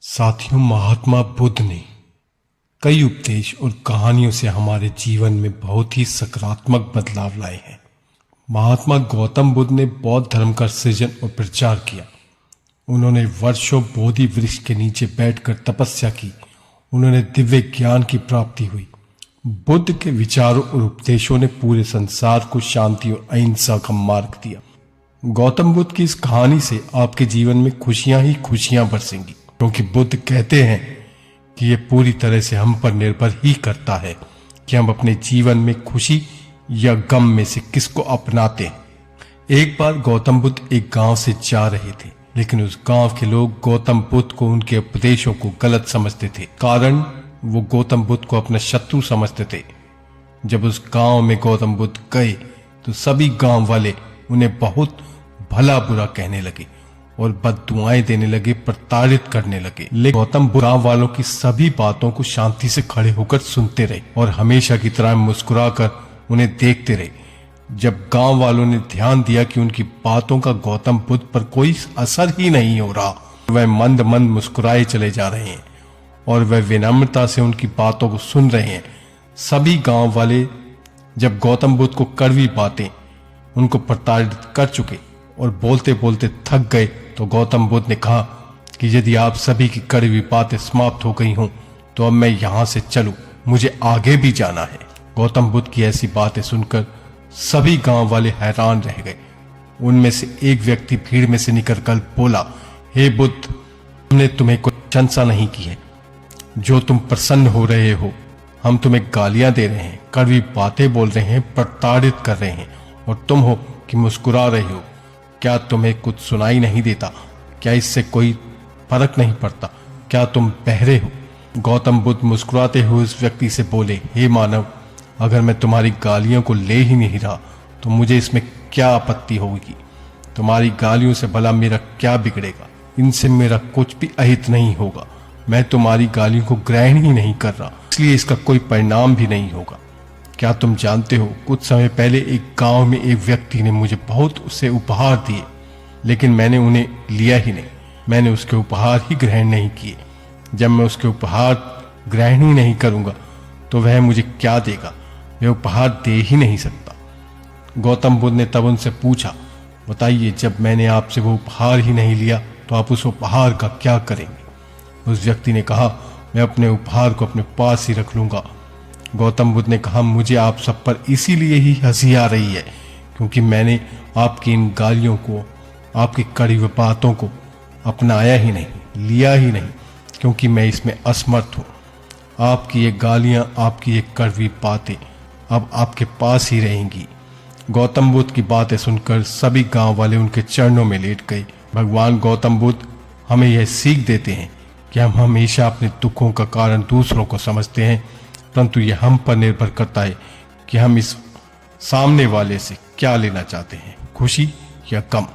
साथियों, महात्मा बुद्ध ने कई उपदेश और कहानियों से हमारे जीवन में बहुत ही सकारात्मक बदलाव लाए हैं। महात्मा गौतम बुद्ध ने बौद्ध धर्म का सृजन और प्रचार किया। उन्होंने वर्षों बोधि वृक्ष के नीचे बैठकर तपस्या की। उन्होंने दिव्य ज्ञान की प्राप्ति हुई। बुद्ध के विचारों और उपदेशों ने पूरे संसार को शांति और अहिंसा का मार्ग दिया। गौतम बुद्ध की इस कहानी से आपके जीवन में खुशियां ही खुशियां बरसेंगी, क्योंकि बुद्ध कहते हैं कि यह पूरी तरह से हम पर निर्भर ही करता है कि हम अपने जीवन में खुशी या गम में से किसको अपनाते हैं। एक बार गौतम बुद्ध एक गांव से जा रहे थे, लेकिन उस गांव के लोग गौतम बुद्ध को उनके उपदेशों को गलत समझते थे। कारण वो गौतम बुद्ध को अपना शत्रु समझते थे। जब उस गांव में गौतम बुद्ध गए तो सभी गांव वाले उन्हें बहुत भला बुरा कहने लगे और बददुआएं देने लगे, प्रताड़ित करने लगे। लेकिन गौतम बुद्ध गांव वालों की सभी बातों को शांति से खड़े होकर सुनते रहे और हमेशा की तरह मुस्कुराकर उन्हें देखते रहे। जब गांव वालों ने ध्यान दिया कि उनकी बातों का गौतम बुद्ध पर कोई असर ही नहीं हो रहा, वह मंद मंद मुस्कुराए चले जा रहे हैं और वह विनम्रता से उनकी बातों को सुन रहे हैं। सभी गांव वाले जब गौतम बुद्ध को कड़वी बातें उनको प्रताड़ित कर चुके और बोलते बोलते थक गए, तो गौतम बुद्ध ने कहा कि यदि आप सभी की कड़वी बातें समाप्त हो गई हों तो अब मैं यहाँ से चलूं, मुझे आगे भी जाना है। गौतम बुद्ध की ऐसी बातें सुनकर सभी गांव वाले हैरान रह गए। उनमें से एक व्यक्ति भीड़ में से निकलकर बोला, हे बुद्ध, हमने तुम्हें कोई प्रशंसा नहीं की है जो तुम प्रसन्न हो रहे हो। हम तुम्हें गालियां दे रहे हैं, कड़वी बातें बोल रहे हैं, प्रताड़ित कर रहे हैं और तुम हो कि मुस्कुरा रहे हो। क्या तुम्हें कुछ सुनाई नहीं देता? क्या इससे कोई फर्क नहीं पड़ता? क्या तुम बहरे हो? गौतम बुद्ध मुस्कुराते हुए उस व्यक्ति से बोले, हे मानव, अगर मैं तुम्हारी गालियों को ले ही नहीं रहा तो मुझे इसमें क्या आपत्ति होगी? तुम्हारी गालियों से भला मेरा क्या बिगड़ेगा? इनसे मेरा कुछ भी अहित नहीं होगा। मैं तुम्हारी गालियों को ग्रहण ही नहीं कर रहा, इसलिए इसका कोई परिणाम भी नहीं होगा। क्या तुम जानते हो, कुछ समय पहले एक गांव में एक व्यक्ति ने मुझे बहुत उससे उपहार दिए, लेकिन मैंने उन्हें लिया ही नहीं। मैंने उसके उपहार ही ग्रहण नहीं किए। जब मैं उसके उपहार ग्रहण ही नहीं करूंगा तो वह मुझे क्या देगा? वह उपहार दे ही नहीं सकता। गौतम बुद्ध ने तब उनसे पूछा, बताइए, जब मैंने आपसे वो उपहार ही नहीं लिया तो आप उस उपहार का क्या करेंगे? उस व्यक्ति ने कहा, मैं अपने उपहार को अपने पास ही रख लूंगा। गौतम बुद्ध ने कहा, मुझे आप सब पर इसीलिए ही हंसी आ रही है क्योंकि मैंने आपकी इन गालियों को, आपकी कड़ी बातों को अपनाया ही नहीं, लिया ही नहीं, क्योंकि मैं इसमें असमर्थ हूँ। आपकी ये गालियाँ, आपकी ये कड़वी बातें अब आपके पास ही रहेंगी। गौतम बुद्ध की बातें सुनकर सभी गांव वाले उनके चरणों में लेट गए। भगवान गौतम बुद्ध हमें यह सीख देते हैं कि हम हमेशा अपने दुखों का कारण दूसरों को समझते हैं, परंतु यह हम पर निर्भर करता है कि हम इस सामने वाले से क्या लेना चाहते हैं, खुशी या गम।